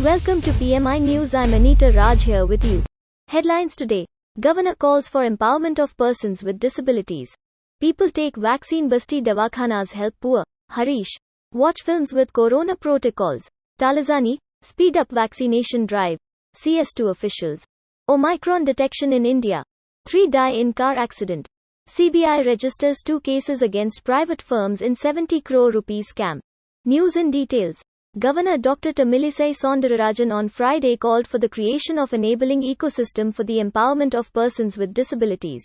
Welcome to PMI News. I'm Anita Raj here with you. Headlines today. Governor calls for empowerment of persons with disabilities. People take vaccine. Basti Dawakhanas help poor. Harish. Watch films with corona protocols. Talazani. Speed up vaccination drive. CS2 officials. Omicron detection in India. 3 die in car accident. CBI registers 2 cases against private firms in 70 crore rupees scam. News in details. Governor Dr. Tamilisai Soundararajan on Friday called for the creation of enabling ecosystem for the empowerment of persons with disabilities.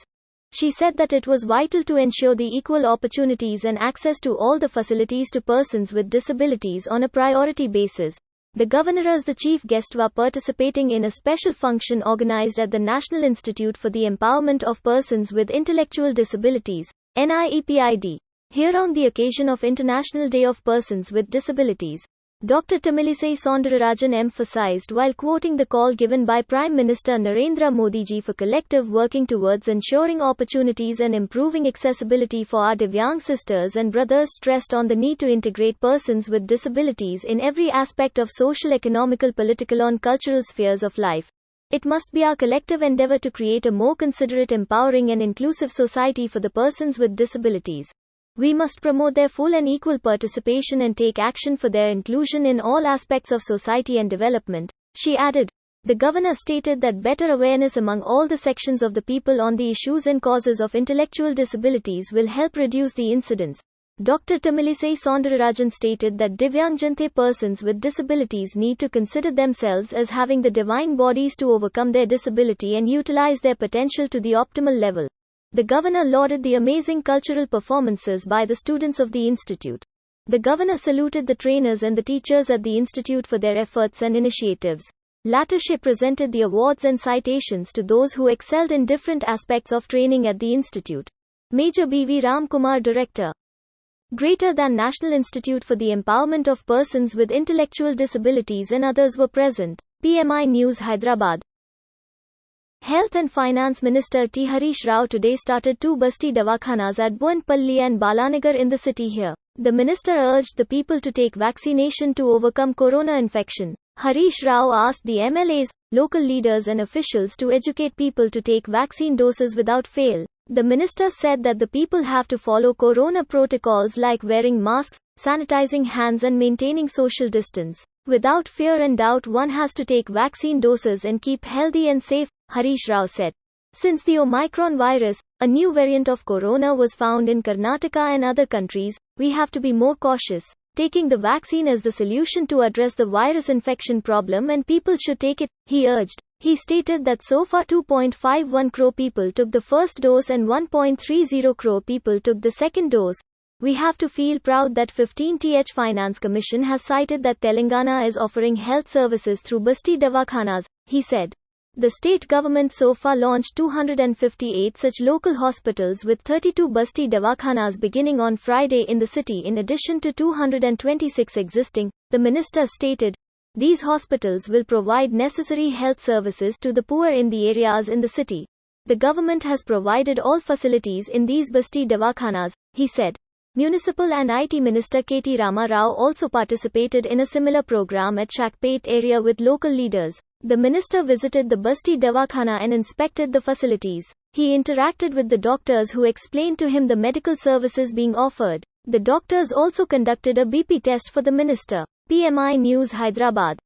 She said that it was vital to ensure the equal opportunities and access to all the facilities to persons with disabilities on a priority basis. The governor as the chief guest was participating in a special function organized at the National Institute for the Empowerment of Persons with Intellectual Disabilities, NIEPID. Here on the occasion of International Day of Persons with Disabilities, Dr. Tamilisai Soundararajan emphasized while quoting the call given by Prime Minister Narendra Modi ji for collective working towards ensuring opportunities and improving accessibility for our Divyang sisters and brothers, stressed on the need to integrate persons with disabilities in every aspect of social, economical, political and cultural spheres of life. It must be our collective endeavor to create a more considerate, empowering and inclusive society for the persons with disabilities. We must promote their full and equal participation and take action for their inclusion in all aspects of society and development, she added. The governor stated that better awareness among all the sections of the people on the issues and causes of intellectual disabilities will help reduce the incidence. Dr. Tamilisai Soundararajan stated that Divyang persons with disabilities need to consider themselves as having the divine bodies to overcome their disability and utilize their potential to the optimal level. The governor lauded the amazing cultural performances by the students of the institute. The governor saluted the trainers and the teachers at the institute for their efforts and initiatives. Later she presented the awards and citations to those who excelled in different aspects of training at the institute. Major B.V. Ramkumar, Director, Greater than National Institute for the Empowerment of Persons with Intellectual Disabilities and others were present. PMI News, Hyderabad. Health and Finance Minister T. Harish Rao today started 2 Basti Dawakhanas at Boinpalli and Balanagar in the city here. The minister urged the people to take vaccination to overcome corona infection. Harish Rao asked the MLAs, local leaders and officials to educate people to take vaccine doses without fail. The minister said that the people have to follow corona protocols like wearing masks, sanitizing hands and maintaining social distance. Without fear and doubt, one has to take vaccine doses and keep healthy and safe, Harish Rao said. Since the Omicron virus, a new variant of corona, was found in Karnataka and other countries, we have to be more cautious. Taking the vaccine is the solution to address the virus infection problem and people should take it, he urged. He stated that so far 2.51 crore people took the first dose and 1.30 crore people took the second dose. We have to feel proud that 15th Finance Commission has cited that Telangana is offering health services through Basti Dawakhanas, he said. The state government so far launched 258 such local hospitals with 32 Basti Dawakhanas beginning on Friday in the city in addition to 226 existing, the minister stated. These hospitals will provide necessary health services to the poor in the areas in the city. The government has provided all facilities in these Basti Dawakhanas, he said. Municipal and IT Minister K.T. Rama Rao also participated in a similar program at Shakpet area with local leaders. The minister visited the Basti Dawakhana and inspected the facilities. He interacted with the doctors who explained to him the medical services being offered. The doctors also conducted a BP test for the minister. PMI News, Hyderabad.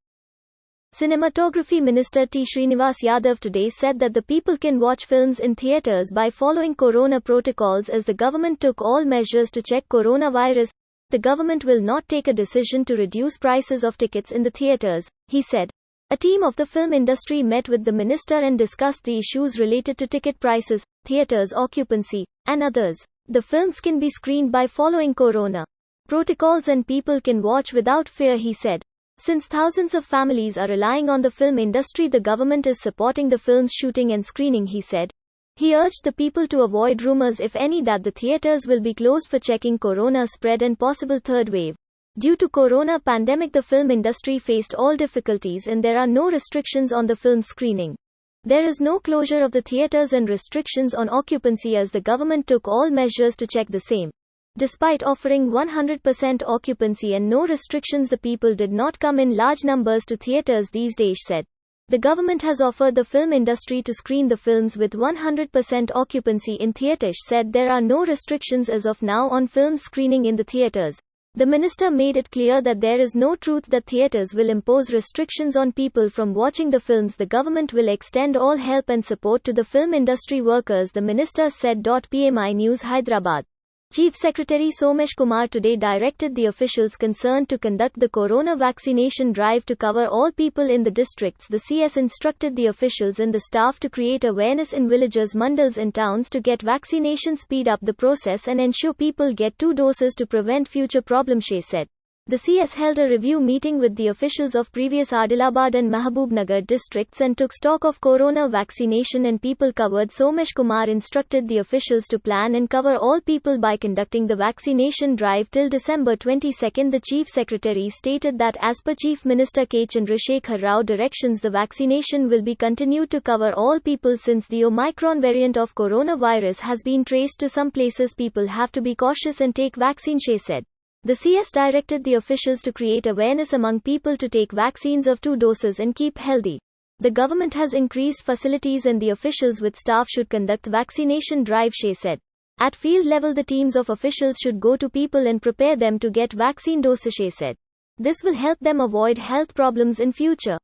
Cinematography Minister T. Srinivas Yadav today said that the people can watch films in theatres by following corona protocols as the government took all measures to check coronavirus. The government will not take a decision to reduce prices of tickets in the theatres, he said. A team of the film industry met with the minister and discussed the issues related to ticket prices, theatres occupancy, and others. The films can be screened by following corona protocols and people can watch without fear, he said. Since thousands of families are relying on the film industry, the government is supporting the film's shooting and screening, he said. He urged the people to avoid rumors, if any, that the theatres will be closed for checking corona spread and possible third wave. Due to corona pandemic, the film industry faced all difficulties and there are no restrictions on the film screening. There is no closure of the theatres and restrictions on occupancy as the government took all measures to check the same. Despite offering 100% occupancy and no restrictions, the people did not come in large numbers to theatres these days, said. The government has offered the film industry to screen the films with 100% occupancy in theatres, said there are no restrictions as of now on film screening in the theatres. The minister made it clear that there is no truth that theatres will impose restrictions on people from watching the films. The government will extend all help and support to the film industry workers, the minister said. PMI News Hyderabad. Chief Secretary Somesh Kumar today directed the officials concerned to conduct the corona vaccination drive to cover all people in the districts. The CS instructed the officials and the staff to create awareness in villages, mandals and towns to get vaccination, speed up the process and ensure people get 2 doses to prevent future problems, she said. The CS held a review meeting with the officials of previous Adilabad and Mahabubnagar districts and took stock of corona vaccination and people covered. Somesh Kumar instructed the officials to plan and cover all people by conducting the vaccination drive till December 22. The Chief Secretary stated that as per Chief Minister K. Chandrasekhar Rao directions, the vaccination will be continued to cover all people since the Omicron variant of coronavirus has been traced to some places. People have to be cautious and take vaccine, she said. The CS directed the officials to create awareness among people to take vaccines of 2 doses and keep healthy. The government has increased facilities and the officials with staff should conduct vaccination drive, she said. At field level, the teams of officials should go to people and prepare them to get vaccine doses, she said. This will help them avoid health problems in future.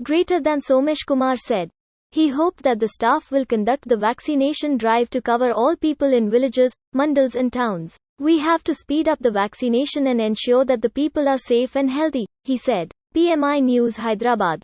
Greater than Somesh Kumar said. He hoped that the staff will conduct the vaccination drive to cover all people in villages, mandals and towns. We have to speed up the vaccination and ensure that the people are safe and healthy, he said. PMI News Hyderabad.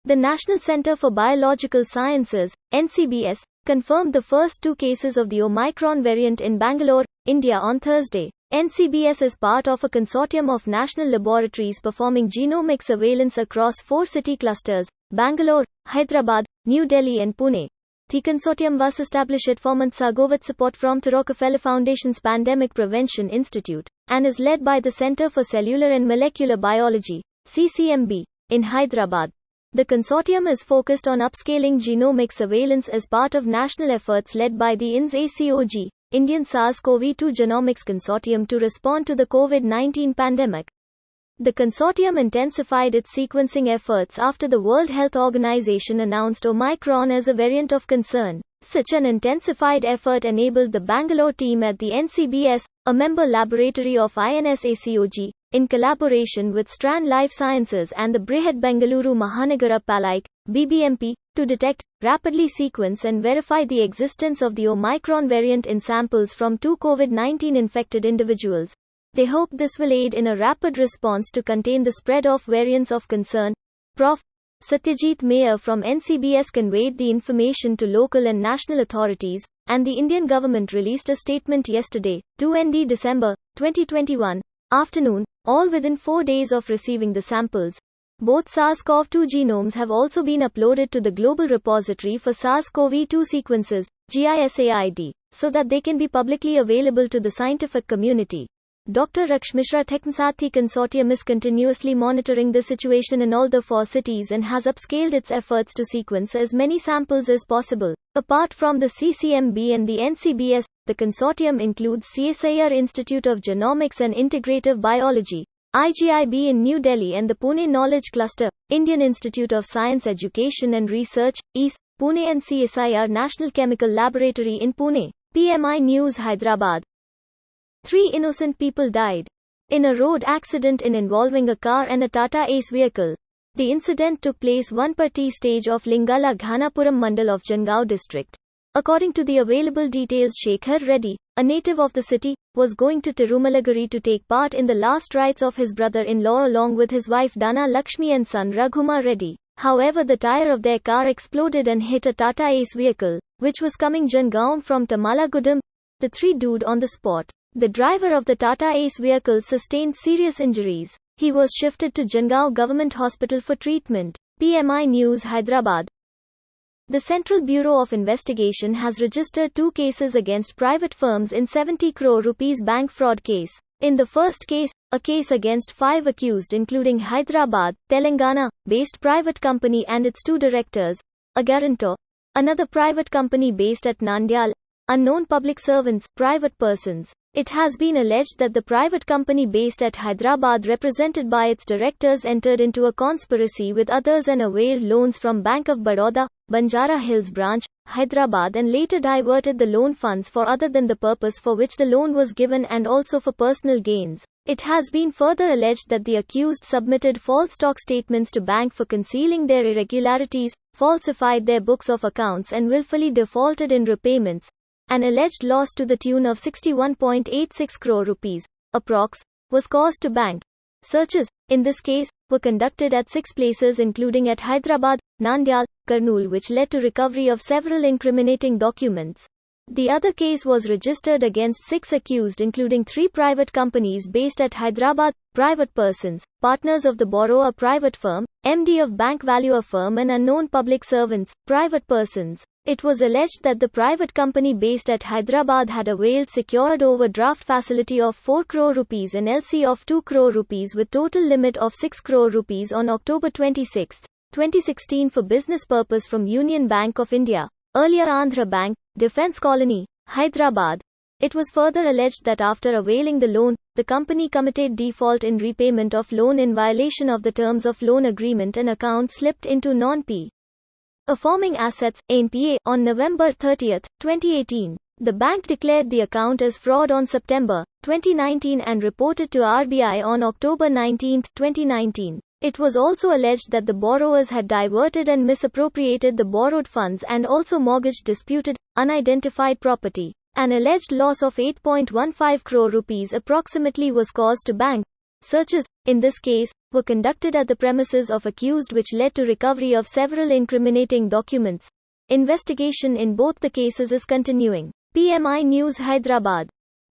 The National Centre for Biological Sciences, NCBS, confirmed the first 2 cases of the Omicron variant in Bangalore, India on Thursday. NCBS is part of a consortium of national laboratories performing genomic surveillance across 4 city clusters: Bangalore, Hyderabad, New Delhi and Pune. The consortium was established 4 months ago with support from the Rockefeller Foundation's Pandemic Prevention Institute, and is led by the Center for Cellular and Molecular Biology, CCMB, in Hyderabad. The consortium is focused on upscaling genomic surveillance as part of national efforts led by the INS ACOG, Indian SARS-CoV-2 Genomics Consortium, to respond to the COVID-19 pandemic. The consortium intensified its sequencing efforts after the World Health Organization announced Omicron as a variant of concern. Such an intensified effort enabled the Bangalore team at the NCBS, a member laboratory of INS ACOG, in collaboration with Strand Life Sciences and the Brihad Bengaluru Mahanagara Palike, BBMP, to detect, rapidly sequence and verify the existence of the Omicron variant in samples from 2 COVID-19 infected individuals. They hope this will aid in a rapid response to contain the spread of variants of concern. Prof. Satyajit Mayer from NCBS conveyed the information to local and national authorities, and the Indian government released a statement yesterday, 2 December 2021, afternoon, all within 4 days of receiving the samples. Both SARS-CoV-2 genomes have also been uploaded to the Global Repository for SARS-CoV-2 Sequences, GISAID, so that they can be publicly available to the scientific community. Dr. Raksh Mishra Technosathi Consortium is continuously monitoring the situation in all the 4 cities and has upscaled its efforts to sequence as many samples as possible. Apart from the CCMB and the NCBS, the consortium includes CSIR Institute of Genomics and Integrative Biology, IGIB in New Delhi, and the Pune Knowledge Cluster, Indian Institute of Science Education and Research, ISE, Pune, and CSIR National Chemical Laboratory in Pune. PMI News Hyderabad. 3 innocent people died in a road accident involving a car and a Tata Ace vehicle. The incident took place 1 T stage of Lingala Ghanapuram Mandal of Jangaon district. According to the available details, Shekhar Reddy, a native of the city, was going to Tirumalagiri to take part in the last rites of his brother-in-law along with his wife Dana Lakshmi and son Raghumar Reddy. However, the tire of their car exploded and hit a Tata Ace vehicle, which was coming Jangaon from Tamalagudam. The 3 died on the spot. The driver of the Tata Ace vehicle sustained serious injuries. He was shifted to Jangaon Government Hospital for treatment. PMI News Hyderabad. The Central Bureau of Investigation has registered 2 cases against private firms in 70 crore rupees bank fraud case. In the first case, a case against 5 accused including Hyderabad, Telangana-based private company and its 2 directors, a guarantor, another private company based at Nandyal, unknown public servants, private persons. It has been alleged that the private company based at Hyderabad represented by its directors entered into a conspiracy with others and availed loans from Bank of Baroda, Banjara Hills branch, Hyderabad and later diverted the loan funds for other than the purpose for which the loan was given and also for personal gains. It has been further alleged that the accused submitted false stock statements to bank for concealing their irregularities, falsified their books of accounts and willfully defaulted in repayments. An alleged loss to the tune of 61.86 crore rupees, approx, was caused to bank. Searches, in this case, were conducted at 6 places including at Hyderabad, Nandyal, Kurnool, which led to recovery of several incriminating documents. The other case was registered against 6 accused including 3 private companies based at Hyderabad, private persons, partners of the borrower private firm, MD of Bank Valuer firm and unknown public servants, private persons. It was alleged that the private company based at Hyderabad had availed secured overdraft facility of 4 crore rupees and LC of 2 crore rupees with total limit of 6 crore rupees on October 26, 2016 for business purpose from Union Bank of India, earlier Andhra Bank, Defence Colony, Hyderabad. It was further alleged that after availing the loan, the company committed default in repayment of loan in violation of the terms of loan agreement and account slipped into non-P. Performing assets, NPA, on November 30, 2018. The bank declared the account as fraud on September 2019 and reported to RBI on October 19, 2019. It was also alleged that the borrowers had diverted and misappropriated the borrowed funds and also mortgaged disputed, unidentified property. An alleged loss of 8.15 crore rupees approximately was caused to bank. Searches, in this case, were conducted at the premises of accused which led to recovery of several incriminating documents. Investigation in both the cases is continuing. PMI News Hyderabad.